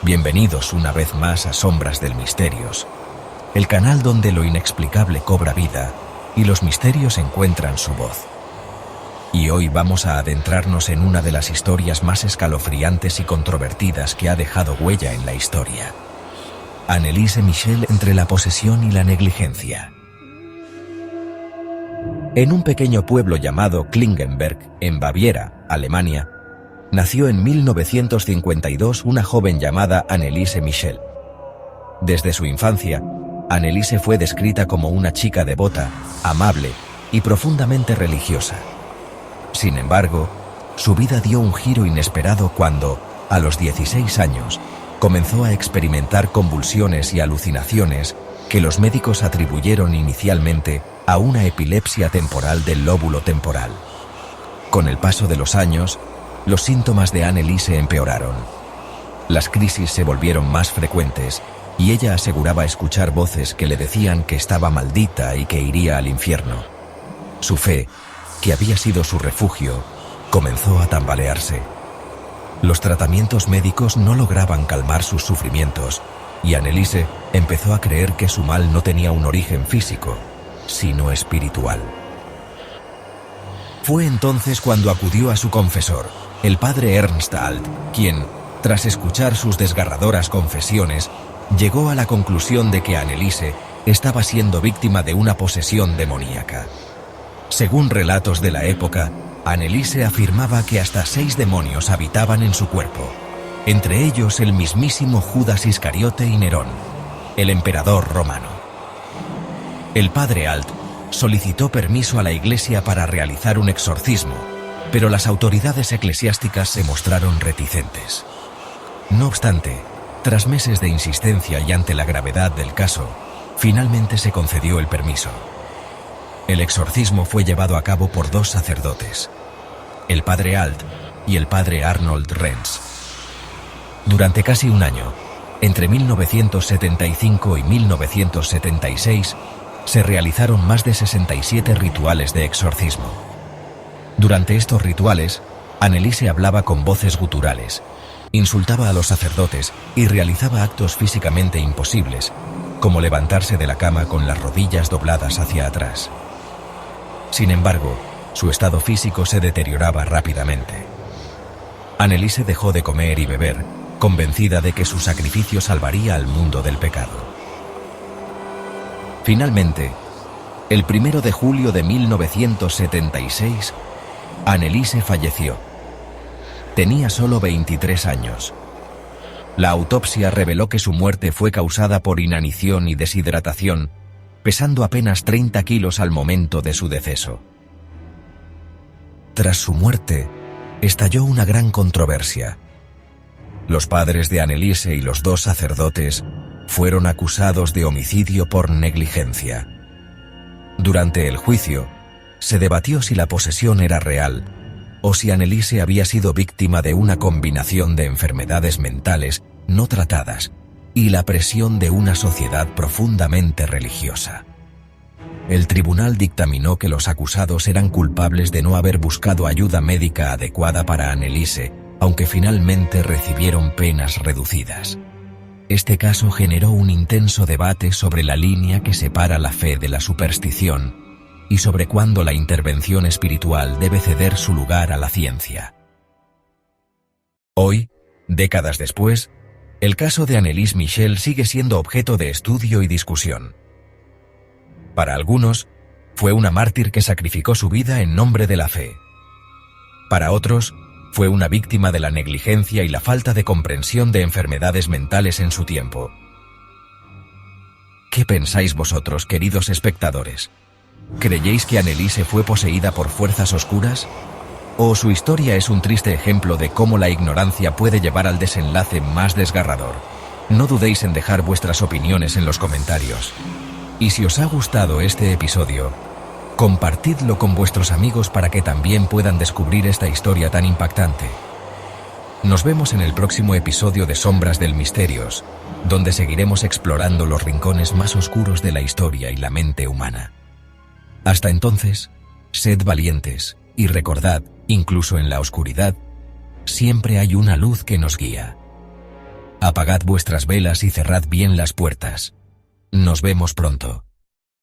Bienvenidos una vez más a Sombras del Misterios, el canal donde lo inexplicable cobra vida y los misterios encuentran su voz. Y hoy vamos a adentrarnos en una de las historias más escalofriantes y controvertidas que ha dejado huella en la historia. Anneliese Michel entre la posesión y la negligencia. En un pequeño pueblo llamado Klingenberg, en Baviera, Alemania, nació en 1952 una joven llamada Anneliese Michel. Desde su infancia, Anneliese fue descrita como una chica devota, amable y profundamente religiosa. Sin embargo, su vida dio un giro inesperado cuando, a los 16 años, comenzó a experimentar convulsiones y alucinaciones que los médicos atribuyeron inicialmente a una epilepsia temporal del lóbulo temporal. Con el paso de los años, los síntomas de Anneliese empeoraron. Las crisis se volvieron más frecuentes y ella aseguraba escuchar voces que le decían que estaba maldita y que iría al infierno. Su fe, que había sido su refugio, comenzó a tambalearse. Los tratamientos médicos no lograban calmar sus sufrimientos y Anneliese empezó a creer que su mal no tenía un origen físico, sino espiritual. Fue entonces cuando acudió a su confesor, el padre Ernst Alt, quien, tras escuchar sus desgarradoras confesiones, llegó a la conclusión de que Anneliese estaba siendo víctima de una posesión demoníaca. Según relatos de la época, Anneliese afirmaba que hasta 6 demonios habitaban en su cuerpo, entre ellos el mismísimo Judas Iscariote y Nerón, el emperador romano. El padre Alt solicitó permiso a la iglesia para realizar un exorcismo, pero las autoridades eclesiásticas se mostraron reticentes. No obstante, tras meses de insistencia y ante la gravedad del caso, finalmente se concedió el permiso. El exorcismo fue llevado a cabo por 2 sacerdotes, el padre Alt y el padre Arnold Renz. Durante casi un año, entre 1975 y 1976, se realizaron más de 67 rituales de exorcismo. Durante estos rituales, Anneliese hablaba con voces guturales, insultaba a los sacerdotes y realizaba actos físicamente imposibles, como levantarse de la cama con las rodillas dobladas hacia atrás. Sin embargo, su estado físico se deterioraba rápidamente. Anneliese dejó de comer y beber, convencida de que su sacrificio salvaría al mundo del pecado. Finalmente, el 1 de julio de 1976, Anneliese falleció. Tenía solo 23 años. La autopsia reveló que su muerte fue causada por inanición y deshidratación, pesando apenas 30 kilos al momento de su deceso. Tras su muerte, estalló una gran controversia. Los padres de Anneliese y los 2 sacerdotes fueron acusados de homicidio por negligencia. Durante el juicio, se debatió si la posesión era real o si Anneliese había sido víctima de una combinación de enfermedades mentales no tratadas y la presión de una sociedad profundamente religiosa. El tribunal dictaminó que los acusados eran culpables de no haber buscado ayuda médica adecuada para Anneliese, aunque finalmente recibieron penas reducidas. Este caso generó un intenso debate sobre la línea que separa la fe de la superstición y sobre cuándo la intervención espiritual debe ceder su lugar a la ciencia. Hoy, décadas después, el caso de Anneliese Michel sigue siendo objeto de estudio y discusión. Para algunos, fue una mártir que sacrificó su vida en nombre de la fe. Para otros, fue una víctima de la negligencia y la falta de comprensión de enfermedades mentales en su tiempo. ¿Qué pensáis vosotros, queridos espectadores? ¿Creéis que Anneliese fue poseída por fuerzas oscuras? ¿O su historia es un triste ejemplo de cómo la ignorancia puede llevar al desenlace más desgarrador? No dudéis en dejar vuestras opiniones en los comentarios. Y si os ha gustado este episodio, compartidlo con vuestros amigos para que también puedan descubrir esta historia tan impactante. Nos vemos en el próximo episodio de Sombras del Misterios, donde seguiremos explorando los rincones más oscuros de la historia y la mente humana. Hasta entonces, sed valientes y recordad, incluso en la oscuridad, siempre hay una luz que nos guía. Apagad vuestras velas y cerrad bien las puertas. Nos vemos pronto.